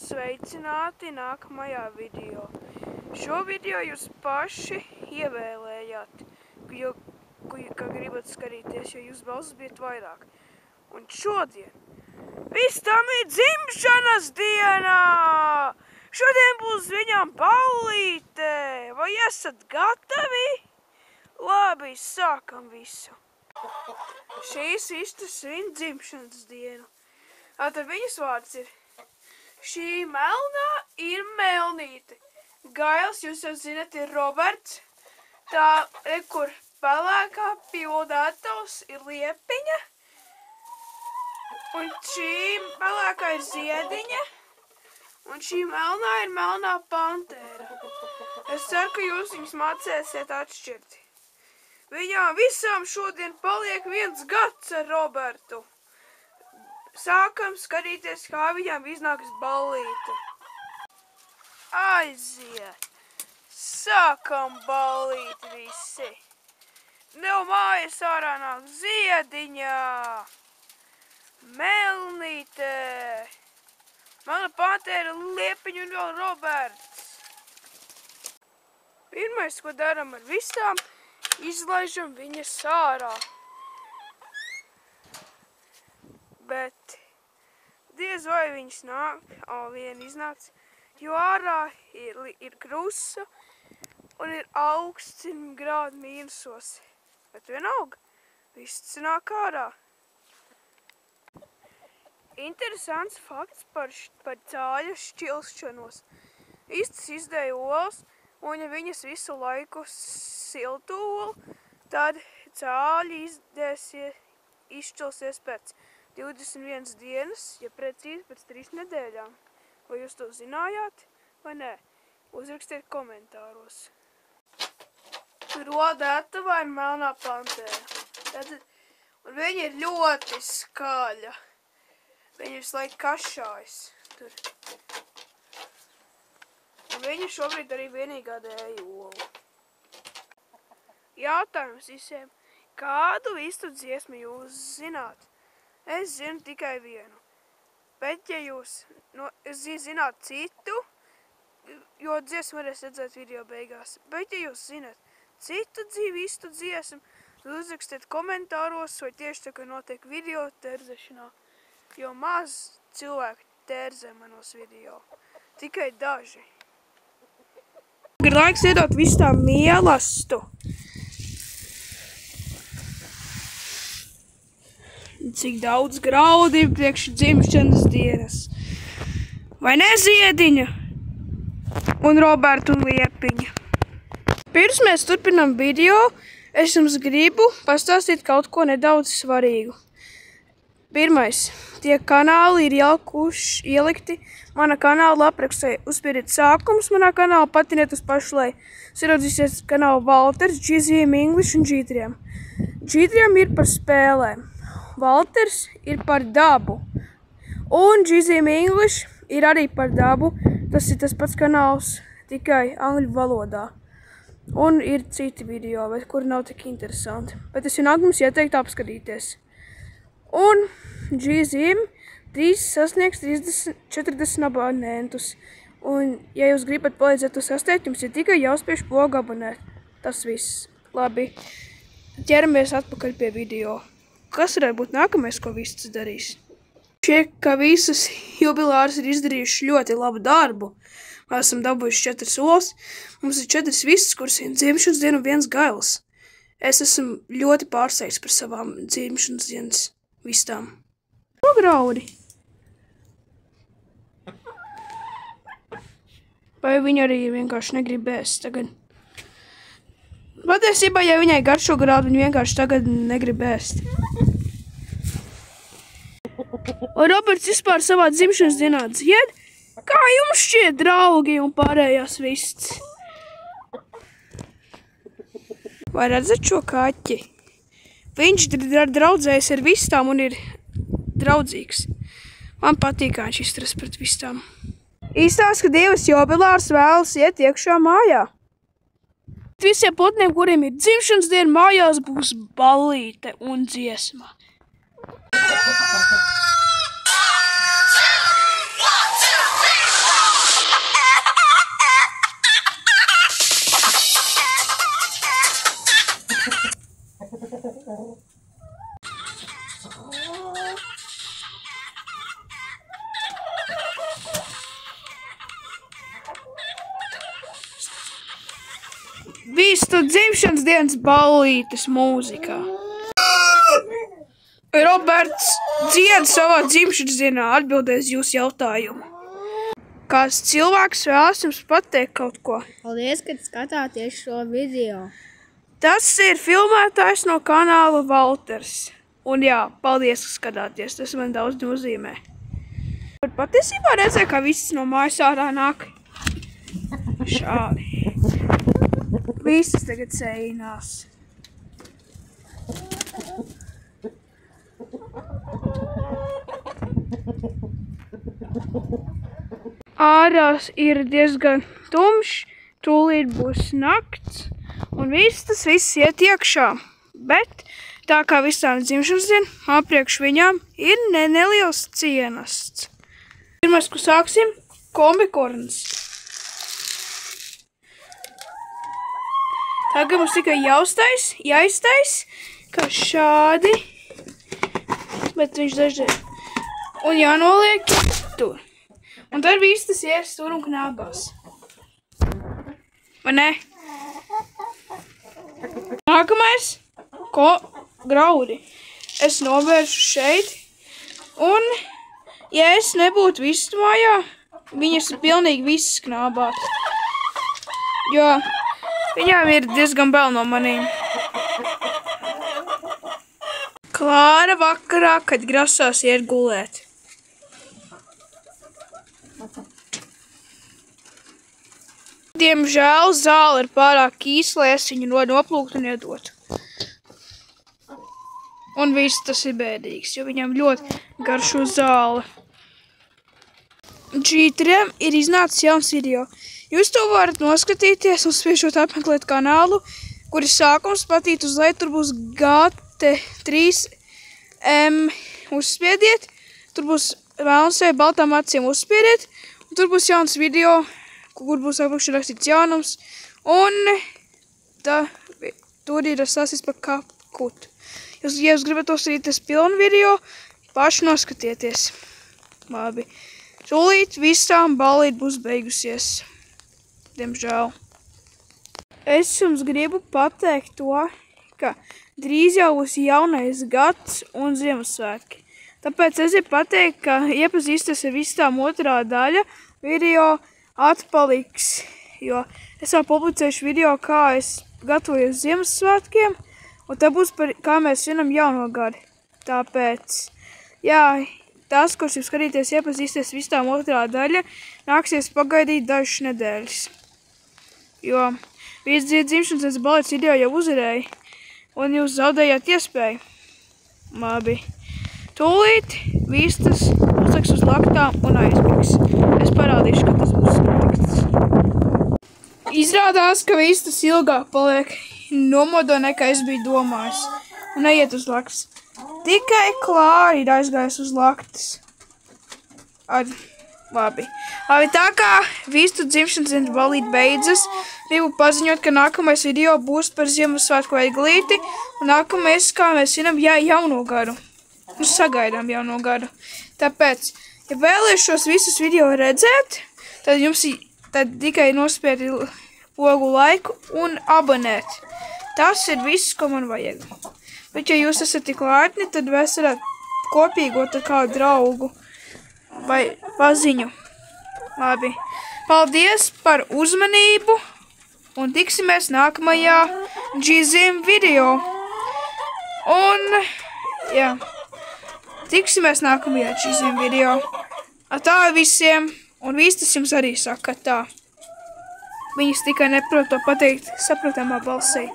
Sveicināti nākamajā video. Šo video jūs paši ievēlējāt, ka gribat skatīties, jo jūs balsis bijat vairāk. Un šodien Vistam ir dzimšanas dienā! Šodien būs viņām ballīte! Vai esat gatavi? Labi, sākam visu. Šīs vistas viņa dzimšanas dienu. Tātad viņas vārds ir: šī melnā ir Melnīte. Gails, jūs jau zināt, ir Roberts. Tā, kur pelēkā pildātavs ir Liepiņa. Un šī pelēkā ir Ziediņa. Un šī melnā ir Melnā pantēra. Es ceru, ka jūs viņus mācēsiet atšķirt. Viņām visām šodien paliek 1 gads ar Robertu. Sākam skatīties, kā viņām iznāks ballīte. Aiziet! Sākam ballīti visi! No mājas ārā nāk Ziediņā! Melnīte! Melna pantēra, Liepiņa un vēl Roberts. Pirmais, ko daram ar vistām, izlaižam viņas ārā. Bet diez vai viņas nāk, viena iznāks, jo ārā ir krusa un ir augsts 100 grādu mīnusos. Bet vienalga, viss nāk ārā. Interesants fakts par cāļa šķilšanos. Vistas izdēja olas, un ja viņas visu laiku siltu olu, tad cāļi izšķilsies pēc 21 dienas, ja precīzi pēc 3 nedēļām. Vai jūs to zinājāt, vai nē? Uzrakstiet komentāros. Rodētavā ir Melnā pantēra. Un viņa ir ļoti skaļa. Viņa visu laiku kašājas. Tur. Un viņa šobrīd arī vienīgā dēja olu. Jautājums visiem. Kādu vistu dziesmu jūs zināt? Es zinu tikai vienu, bet ja jūs zināt citu, jo dziesmu varēs redzēt video beigās, bet ja jūs zināt citu vistu dziesmu, tad uzrakstiet komentāros, vai tieši tā, ka notiek video tērzēšanā, jo maz cilvēki tērzē manos video, tikai daži. Ir laiks iedot vistām mīlestību. Cik daudz graudi priekš dzimšanas dienas. Vai ne, Ziediņa? Un Roberta un Liepiņa. Pirms mēs turpinām video, es jums gribu pastāstīt kaut ko nedaudz svarīgu. Pirmais, tie kanāli ir ielikti mana kanāla aprakstē. Uzspiediet sākums manā kanāla, patiniet uz pašu leju. Ieradzīsies kanāla Valters, GZM English un G3. G3 ir par spēlēm. Valters ir par dabu, un GZM English ir arī par dabu. Tas ir tas pats kanāls, tikai angļu valodā. Un ir citi video, bet kuri nav tik interesanti. Bet es vienāk jums ieteiktu apskatīties. Un GZM drīz sasniegs 40 abonentus. Un, ja jūs gribat palīdzēt to sasniegt, jums ir tikai jāuzspiež pogu abonēt. Tas viss. Labi. Ķeramies atpakaļ pie video. Kas varētu būt nākamais, ko vistas darīs? Šķiet, ka visas jubilāras ir izdarījuši ļoti labu darbu. Mēs esam dabūjuši 4 olas. Mums ir 4 vistas, kuras ir dzimšanas diena un 1 gails. Es esmu ļoti pārsteigts par savām dzimšanas dienas vistām. Ko graudi? Vai viņa arī vienkārši negrib ēst tagad? Patiesībā, ja viņai garšo graudu, viņa vienkārši tagad negrib ēst. Un Roberts vispār savā dzimšanas dienā dzied? Kā jums šķiet, draugi un pārējās vistas? Vai redzat šo kaķi? Viņš draudzējas ar vistām un ir draudzīgs. Man patīk, kā viņš izturas pret vistām. Īstās, ka divas jubilārs vēlas iet iekšā mājā. Visiem putniem, kuriem ir dzimšanas diena, mājās būs ballīte un dziesma. Vīstu dzimšanas dienas ballītes mūzikā. Roberts dzied savā dzimšanas dienā atbildēs jūsu jautājumu. Kāds cilvēks vēlas jums pateikt kaut ko? Paldies, kad skatāties šo video. Tas ir filmētājs no kanāla Valters. Un jā, paldies, ka skatāties. Tas man daudz nozīmē. Patiesībā redzēju, kā viss no mājas ārā nāk. Šādi. Visas tagad cēnās. Ārā ir diezgan tumšs, tūlīt būs nakts, un viss iet iekšā. Bet tā kā visām dzimšanas diena, apriekš viņām ir neliels cienasts. Pirmais, ko sāksim, kombikorns. Tagad mums tikai jāiztais, kā šādi, bet viņš dažreiz. Un jānoliek tur. Un tad viss tas ies tur un knābās. Vai ne? Nākamais, graudi. Es novēršu šeit. Un, ja es nebūtu visu mājā, viņas ir pilnīgi visas knābāt. Jo viņām ir diezgan bail no manīm. Klāra vakarā, kad grasās iet gulēt. Diemžēl zāle ir pārāk īsa, lai es viņu noplūktu un iedotu. Un viss tas ir bēdīgs, jo viņam ļoti garšo zāle. G3 ir iznācis jauns video. Jūs to varat noskatīties, uzspiežot apmeklēt kanālu, kur ir sākums patīt uz leju, tur būs GT3. Uzspiediet, tur būs vēlns vai baltām acīm uzspiediet, un tur būs jauns video, kur būs apakšā rakstīts jaunums, un tur ir stāstīts par Kaputu. Ja jūs gribat uzstīties pilnu video, paši noskatieties. Labi. Tūlīt visām ballīt būs beigusies. Diemžēl. Es jums gribu pateikt to, ka drīz jau būs jaunais gads un Ziemassvētki. Tāpēc es gribu pateikt, ka iepazīsties ar visām otrā daļa video atpaliks, jo es jau publicēšu video, kā es gatavojos Ziemassvētkiem, un tā būs par kā mēs svinam jauno gadu. Tāpēc, jā, tas, kurš jūs skatīties iepazīsties visām otrā daļa, nāksies pagaidīt dažas nedēļas. Jo viens dzimšanas balets video jau uzvarēja, un jūs zaudējāt iespēju. Labi. Tūlīt vistas uzliks uz laktām un aizmigs. Es parādīšu, ka tas būs notikts. Izrādās, ka vistas ilgāk paliek nomodo, nekā es biju domājis. Un neiet uz laktas. Tikai Klāra ir aizgājis uz laktas. Labi. Tā kā vistu dzimšanas dienas ballīte beidzas, gribu paziņot, ka nākamais video būs par Ziemassvētku eglīti, un nākamais, kā mēs zinām, jauno gadu. Mēs sagaidām jauno gadu. Tāpēc, ja vēlies šos visus video redzēt, tad jums tikai nospiedi pogu laiku un abonēt. Tas ir viss, ko man vajag. Bet, ja jūs esat tik laipni, tad mēs varētu kopīgot ar kādu draugu vai paziņu. Labi. Paldies par uzmanību un tiksimies nākamajā G-Zim video. Un, jā. Tiksimies nākamajā G-Zim video. Tā visiem, un vistas jums arī saka tā. Viņas tikai neprot to pateikt saprotamā balsī.